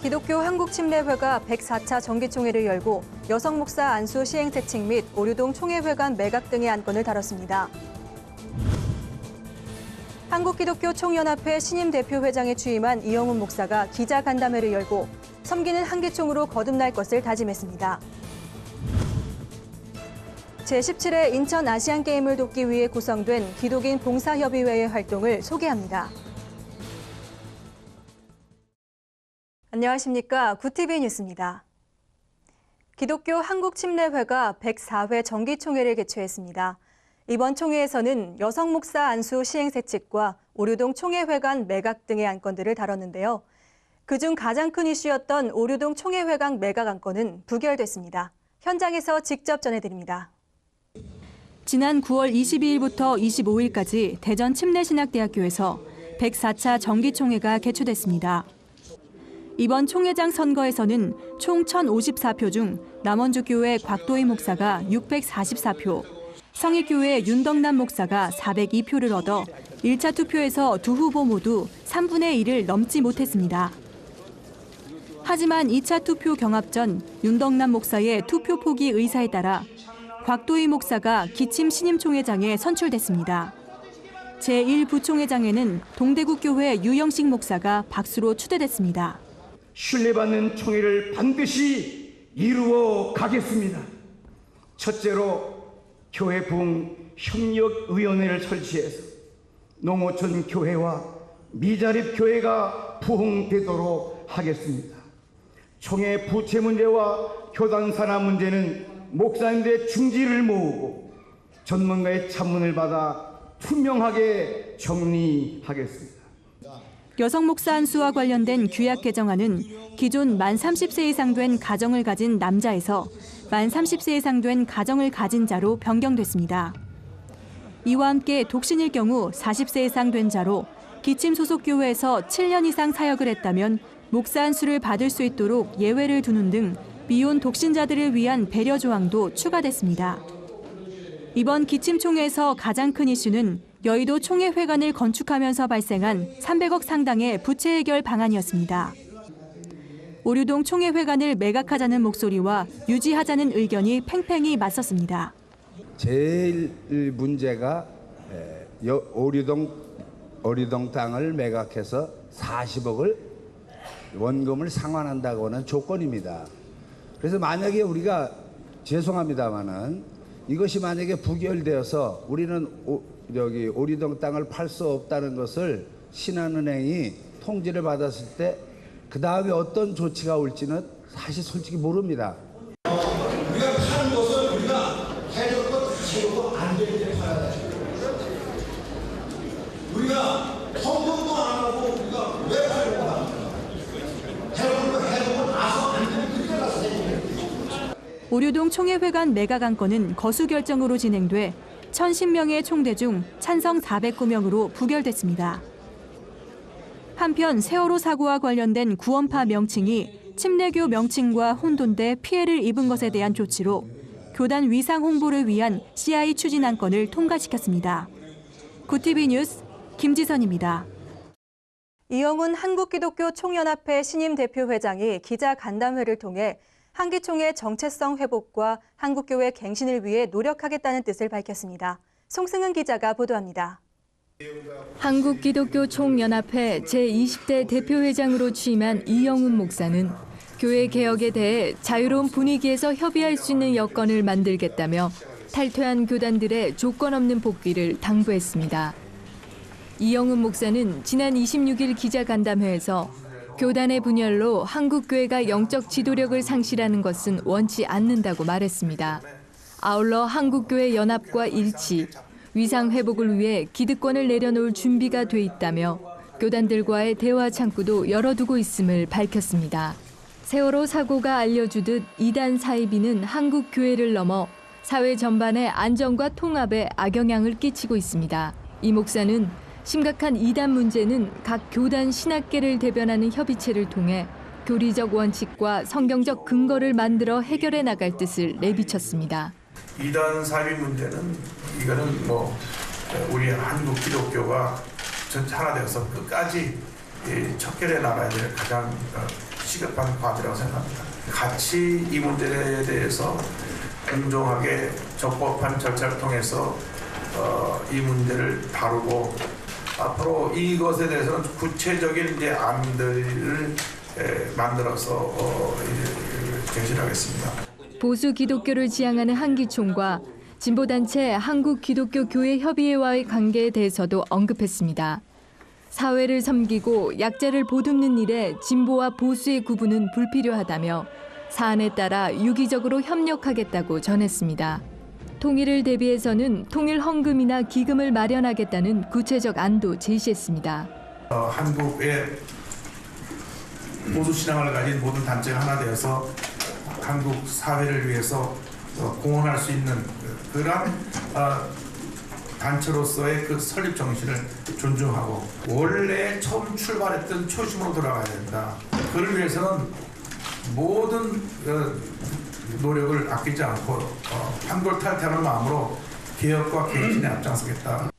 기독교 한국침례회가 104차 정기총회를 열고 여성 목사 안수 시행세칙 및 오류동 총회회관 매각 등의 안건을 다뤘습니다. 한국기독교 총연합회 신임 대표회장에 취임한 이영훈 목사가 기자간담회를 열고 섬기는 한기총으로 거듭날 것을 다짐했습니다. 제17회 인천 아시안게임을 돕기 위해 구성된 기독인 봉사협의회의 활동을 소개합니다. 안녕하십니까. 구TV 뉴스입니다. 기독교 한국침례회가 104회 정기총회를 개최했습니다. 이번 총회에서는 여성 목사 안수 시행세칙과 오류동 총회회관 매각 등의 안건들을 다뤘는데요. 그중 가장 큰 이슈였던 오류동 총회회관 매각 안건은 부결됐습니다. 현장에서 직접 전해드립니다. 지난 9월 22일부터 25일까지 대전 침례신학대학교에서 104차 정기총회가 개최됐습니다. 이번 총회장 선거에서는 총 1,054표 중 남원주교회 곽도희 목사가 644표, 성익교회 윤덕남 목사가 402표를 얻어 1차 투표에서 두 후보 모두 3분의 1을 넘지 못했습니다. 하지만 2차 투표 경합 전 윤덕남 목사의 투표 포기 의사에 따라 곽도희 목사가 기침 신임총회장에 선출됐습니다. 제1부총회장에는 동대구교회 유영식 목사가 박수로 추대됐습니다. 신뢰받는 총회를 반드시 이루어 가겠습니다. 첫째로 교회 부흥 협력위원회를 설치해서 농어촌 교회와 미자립 교회가 부흥되도록 하겠습니다. 총회 부채 문제와 교단 산하 문제는 목사님들의 중지를 모으고 전문가의 참문을 받아 투명하게 정리하겠습니다. 여성 목사 안수와 관련된 규약 개정안은 기존 만 30세 이상 된 가정을 가진 남자에서 만 30세 이상 된 가정을 가진 자로 변경됐습니다. 이와 함께 독신일 경우 40세 이상 된 자로 기침 소속 교회에서 7년 이상 사역을 했다면 목사 안수를 받을 수 있도록 예외를 두는 등 미혼 독신자들을 위한 배려 조항도 추가됐습니다. 이번 기침총회에서 가장 큰 이슈는 여의도 총회회관을 건축하면서 발생한 300억 상당의 부채 해결 방안이었습니다. 오류동 총회회관을 매각하자는 목소리와 유지하자는 의견이 팽팽히 맞섰습니다. 제일 문제가 오류동 땅을 매각해서 40억을 원금을 상환한다고 하는 조건입니다. 그래서 만약에 우리가 죄송합니다마는 이것이 만약에 부결되어서 우리는 오류동 땅을 팔 수 없다는 것을 신한은행이 통지를 받았을 때 그 다음에 어떤 조치가 올지는 사실 솔직히 모릅니다. 우리가 파는 것은 우리가 해줄 것 채우고 안 되는데 팔아야 돼. 우리가 헌금도 안 하고 우리가 왜 팔려고 합니까? 해주고 나서 안 되면 그때 가서 해주는 오류동 총회회관 매각 안건은 거수 결정으로 진행돼 1,010명의 총대 중 찬성 409명으로 부결됐습니다. 한편 세월호 사고와 관련된 구원파 명칭이 침례교 명칭과 혼돈돼 피해를 입은 것에 대한 조치로 교단 위상 홍보를 위한 CI 추진 안건을 통과시켰습니다. 구TV 뉴스 김지선입니다. 이영훈 한국기독교 총연합회 신임 대표회장이 기자간담회를 통해 한기총의 정체성 회복과 한국교회 갱신을 위해 노력하겠다는 뜻을 밝혔습니다. 송승은 기자가 보도합니다. 한국기독교 총연합회 제20대 대표회장으로 취임한 이영훈 목사는 교회 개혁에 대해 자유로운 분위기에서 협의할 수 있는 여건을 만들겠다며 탈퇴한 교단들의 조건 없는 복귀를 당부했습니다. 이영훈 목사는 지난 26일 기자간담회에서 교단의 분열로 한국교회가 영적 지도력을 상실하는 것은 원치 않는다고 말했습니다. 아울러 한국교회 연합과 일치, 위상 회복을 위해 기득권을 내려놓을 준비가 돼 있다며 교단들과의 대화 창구도 열어두고 있음을 밝혔습니다. 세월호 사고가 알려주듯 이단 사이비는 한국 교회를 넘어 사회 전반의 안정과 통합에 악영향을 끼치고 있습니다. 이 목사는 심각한 이단 문제는 각 교단 신학계를 대변하는 협의체를 통해 교리적 원칙과 성경적 근거를 만들어 해결해 나갈 뜻을 내비쳤습니다. 이단 사이비 문제는 이거는 우리 한국 기독교가 하나 되어서 끝까지 척결해 나가야 될 가장 시급한 과제라고 생각합니다. 같이 이 문제에 대해서 공정하게 적법한 절차를 통해서 이 문제를 다루고 앞으로 이것에 대해서는 구체적인 이제 안들을 만들어서 제시하겠습니다. 보수 기독교를 지향하는 한기총과 진보단체 한국기독교교회협의회와의 관계에 대해서도 언급했습니다. 사회를 섬기고 약자를 보듬는 일에 진보와 보수의 구분은 불필요하다며 사안에 따라 유기적으로 협력하겠다고 전했습니다. 통일을 대비해서는 통일 헌금이나 기금을 마련하겠다는 구체적 안도 제시했습니다. 한국의 보수 신앙을 가진 모든 단체가 하나 되어서 한국 사회를 위해서 공헌할 수 있는 그러한 단체로서의 그 설립 정신을 존중하고 원래 처음 출발했던 초심으로 돌아가야 된다. 그를 위해서는 모든 노력을 아끼지 않고 한골탈퇴하는 마음으로 개혁과 개진에 앞장서겠다.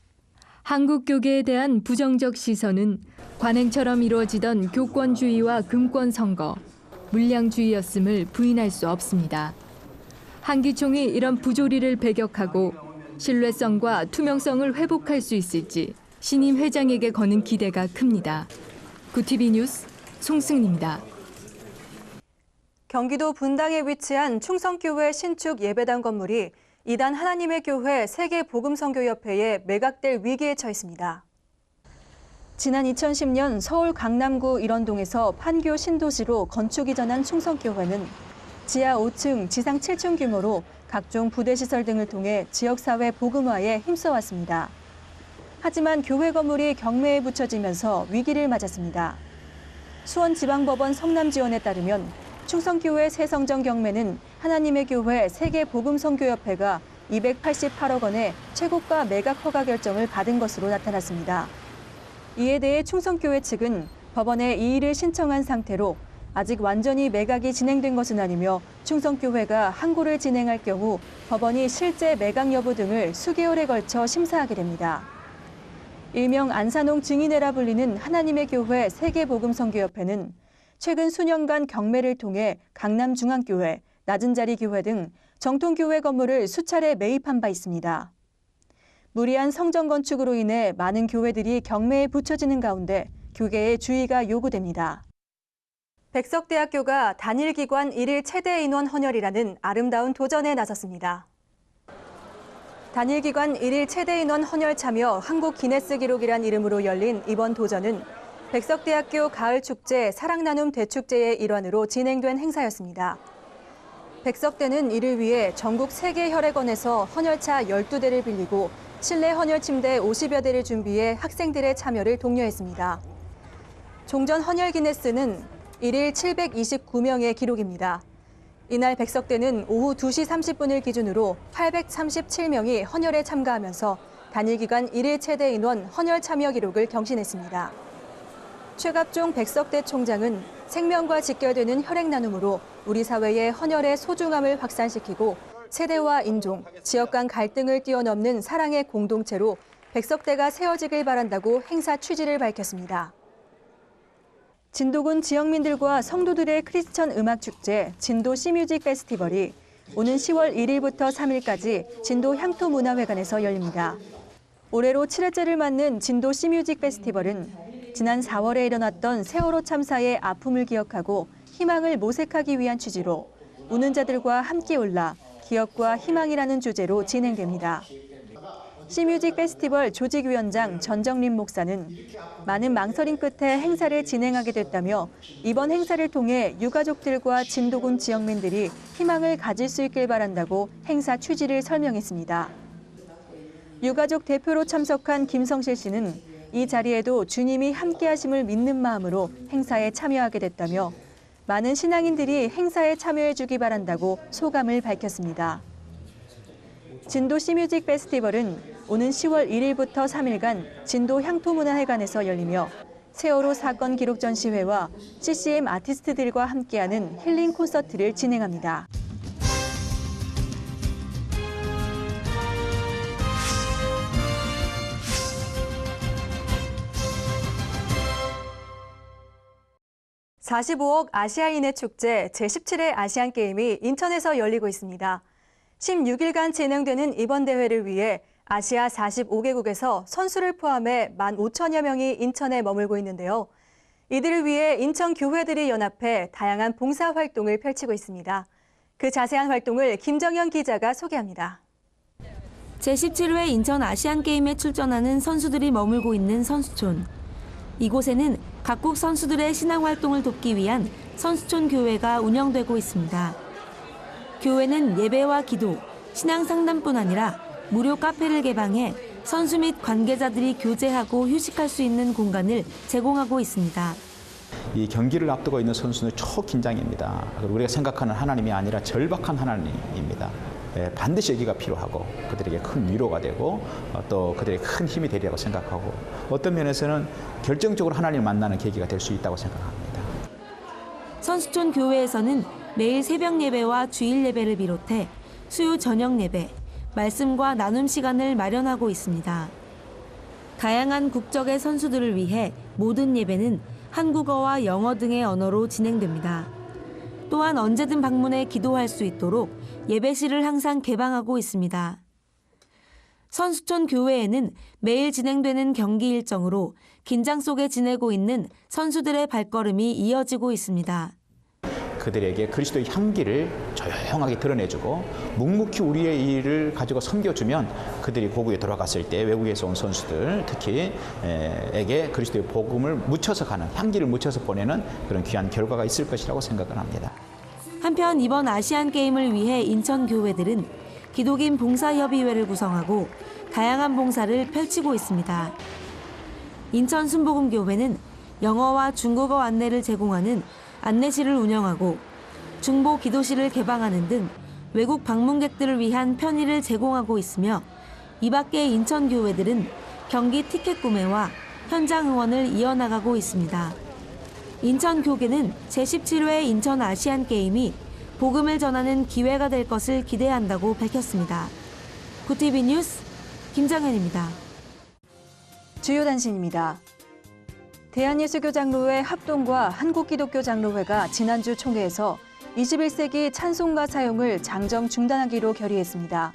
한국 교계에 대한 부정적 시선은 관행처럼 이루어지던 교권주의와 금권 선거, 물량주의였음을 부인할 수 없습니다. 한기총이 이런 부조리를 배격하고 신뢰성과 투명성을 회복할 수 있을지 신임 회장에게 거는 기대가 큽니다. 구TV 뉴스 송승입니다. 경기도 분당에 위치한 충성교회 신축 예배당 건물이 이단 하나님의 교회 세계복음선교협회에 매각될 위기에 처했습니다. 지난 2010년 서울 강남구 일원동에서 판교 신도시로 건축 이전한 충성교회는 지하 5층, 지상 7층 규모로 각종 부대시설 등을 통해 지역사회 복음화에 힘써왔습니다. 하지만 교회 건물이 경매에 붙여지면서 위기를 맞았습니다. 수원지방법원 성남지원에 따르면 충성교회 새성정 경매는 하나님의 교회 세계복음선교협회가 288억 원의 최고가 매각 허가 결정을 받은 것으로 나타났습니다. 이에 대해 충성교회 측은 법원에 이의를 신청한 상태로 아직 완전히 매각이 진행된 것은 아니며 충성교회가 항고를 진행할 경우 법원이 실제 매각 여부 등을 수개월에 걸쳐 심사하게 됩니다. 일명 안산홍 증인회라 불리는 하나님의 교회 세계복음선교협회는 최근 수년간 경매를 통해 강남중앙교회, 낮은자리교회 등 정통교회 건물을 수차례 매입한 바 있습니다. 무리한 성전 건축으로 인해 많은 교회들이 경매에 붙여지는 가운데 교계의 주의가 요구됩니다. 백석대학교가 단일기관 1일 최대 인원 헌혈이라는 아름다운 도전에 나섰습니다. 단일기관 1일 최대 인원 헌혈 참여 한국 기네스 기록이란 이름으로 열린 이번 도전은 백석대학교 가을축제 사랑나눔 대축제의 일환으로 진행된 행사였습니다. 백석대는 이를 위해 전국 3개 혈액원에서 헌혈차 12대를 빌리고 실내 헌혈 침대 50여 대를 준비해 학생들의 참여를 독려했습니다. 종전 헌혈 기네스는 1일 729명의 기록입니다. 이날 백석대는 오후 2시 30분을 기준으로 837명이 헌혈에 참가하면서 단일기간 1일 최대 인원 헌혈 참여 기록을 경신했습니다. 최갑종 백석대 총장은 생명과 직결되는 혈액 나눔으로 우리 사회의 헌혈의 소중함을 확산시키고 세대와 인종, 지역 간 갈등을 뛰어넘는 사랑의 공동체로 백석대가 세워지길 바란다고 행사 취지를 밝혔습니다. 진도군 지역민들과 성도들의 크리스천 음악축제 진도 시뮤직 페스티벌이 오는 10월 1일부터 3일까지 진도 향토문화회관에서 열립니다. 올해로 7회째를 맞는 진도 시뮤직 페스티벌은 지난 4월에 일어났던 세월호 참사의 아픔을 기억하고 희망을 모색하기 위한 취지로 우는 자들과 함께 올라 기억과 희망이라는 주제로 진행됩니다. 시뮤직 페스티벌 조직위원장 전정림 목사는 많은 망설임 끝에 행사를 진행하게 됐다며 이번 행사를 통해 유가족들과 진도군 지역민들이 희망을 가질 수 있길 바란다고 행사 취지를 설명했습니다. 유가족 대표로 참석한 김성실 씨는 이 자리에도 주님이 함께하심을 믿는 마음으로 행사에 참여하게 됐다며 많은 신앙인들이 행사에 참여해 주기 바란다고 소감을 밝혔습니다. 진도 시뮤직 페스티벌은 오는 10월 1일부터 3일간 진도 향토문화회관에서 열리며 세월호 사건 기록 전시회와 CCM 아티스트들과 함께하는 힐링 콘서트를 진행합니다. 45억 아시아인의 축제 제17회 아시안게임이 인천에서 열리고 있습니다. 16일간 진행되는 이번 대회를 위해 아시아 45개국에서 선수를 포함해 15,000여 명이 인천에 머물고 있는데요. 이들을 위해 인천 교회들이 연합해 다양한 봉사활동을 펼치고 있습니다. 그 자세한 활동을 김정현 기자가 소개합니다. 제17회 인천 아시안게임에 출전하는 선수들이 머물고 있는 선수촌. 이곳에는 각국 선수들의 신앙활동을 돕기 위한 선수촌 교회가 운영되고 있습니다. 교회는 예배와 기도, 신앙 상담뿐 아니라 무료 카페를 개방해 선수 및 관계자들이 교제하고 휴식할 수 있는 공간을 제공하고 있습니다. 이 경기를 앞두고 있는 선수는 초긴장입니다. 우리가 생각하는 하나님이 아니라 절박한 하나님입니다. 반드시 여기가 필요하고 그들에게 큰 위로가 되고 또 그들에게 큰 힘이 되리라고 생각하고 어떤 면에서는 결정적으로 하나님을 만나는 계기가 될 수 있다고 생각합니다. 선수촌 교회에서는 매일 새벽 예배와 주일 예배를 비롯해 수요 저녁 예배, 말씀과 나눔 시간을 마련하고 있습니다. 다양한 국적의 선수들을 위해 모든 예배는 한국어와 영어 등의 언어로 진행됩니다. 또한 언제든 방문해 기도할 수 있도록 예배실을 항상 개방하고 있습니다. 선수촌 교회에는 매일 진행되는 경기 일정으로 긴장 속에 지내고 있는 선수들의 발걸음이 이어지고 있습니다. 그들에게 그리스도의 향기를 조용하게 드러내주고 묵묵히 우리의 일을 가지고 섬겨주면 그들이 고국에 돌아갔을 때 외국에서 온 선수들 특히 에게 그리스도의 복음을 묻혀서 가는 향기를 묻혀서 보내는 그런 귀한 결과가 있을 것이라고 생각을 합니다. 한편 이번 아시안게임을 위해 인천 교회들은 기독인 봉사협의회를 구성하고 다양한 봉사를 펼치고 있습니다. 인천 순복음교회는 영어와 중국어 안내를 제공하는 안내실을 운영하고 중보 기도실을 개방하는 등 외국 방문객들을 위한 편의를 제공하고 있으며 이 밖에 인천 교회들은 경기 티켓 구매와 현장 응원을 이어나가고 있습니다. 인천 교계는 제17회 인천 아시안게임이 복음을 전하는 기회가 될 것을 기대한다고 밝혔습니다. 구티비 뉴스 김정현입니다. 주요 단신입니다. 대한예수교 장로회 합동과 한국기독교장로회가 지난주 총회에서 21세기 찬송가 사용을 장정 중단하기로 결의했습니다.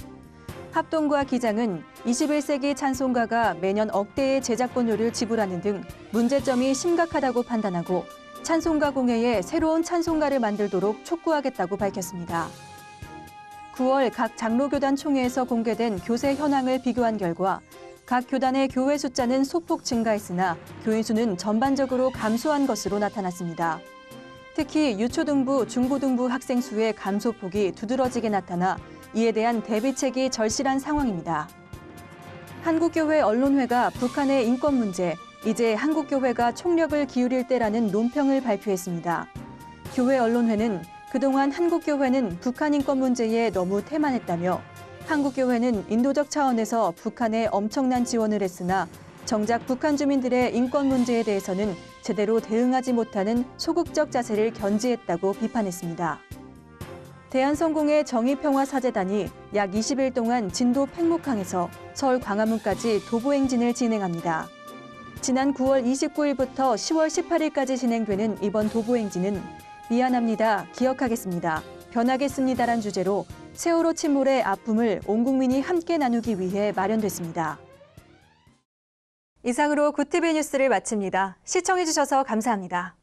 합동과 기장은 21세기 찬송가가 매년 억대의 제작권료를 지불하는 등 문제점이 심각하다고 판단하고 찬송가 공회에 새로운 찬송가를 만들도록 촉구하겠다고 밝혔습니다. 9월 각 장로교단 총회에서 공개된 교세 현황을 비교한 결과 각 교단의 교회 숫자는 소폭 증가했으나 교인 수는 전반적으로 감소한 것으로 나타났습니다. 특히 유초등부, 중고등부 학생 수의 감소폭이 두드러지게 나타나 이에 대한 대비책이 절실한 상황입니다. 한국교회 언론회가 북한의 인권 문제, 이제 한국교회가 총력을 기울일 때라는 논평을 발표했습니다. 교회 언론회는 그동안 한국교회는 북한 인권 문제에 너무 태만했다며 한국교회는 인도적 차원에서 북한에 엄청난 지원을 했으나 정작 북한 주민들의 인권 문제에 대해서는 제대로 대응하지 못하는 소극적 자세를 견지했다고 비판했습니다. 대한성공회 정의평화사재단이 약 20일 동안 진도 팽목항에서 서울 광화문까지 도보행진을 진행합니다. 지난 9월 29일부터 10월 18일까지 진행되는 이번 도보행진은 미안합니다, 기억하겠습니다, 변하겠습니다란 주제로 세월호 침몰의 아픔을 온 국민이 함께 나누기 위해 마련됐습니다. 이상으로 구티비 뉴스를 마칩니다. 시청해주셔서 감사합니다.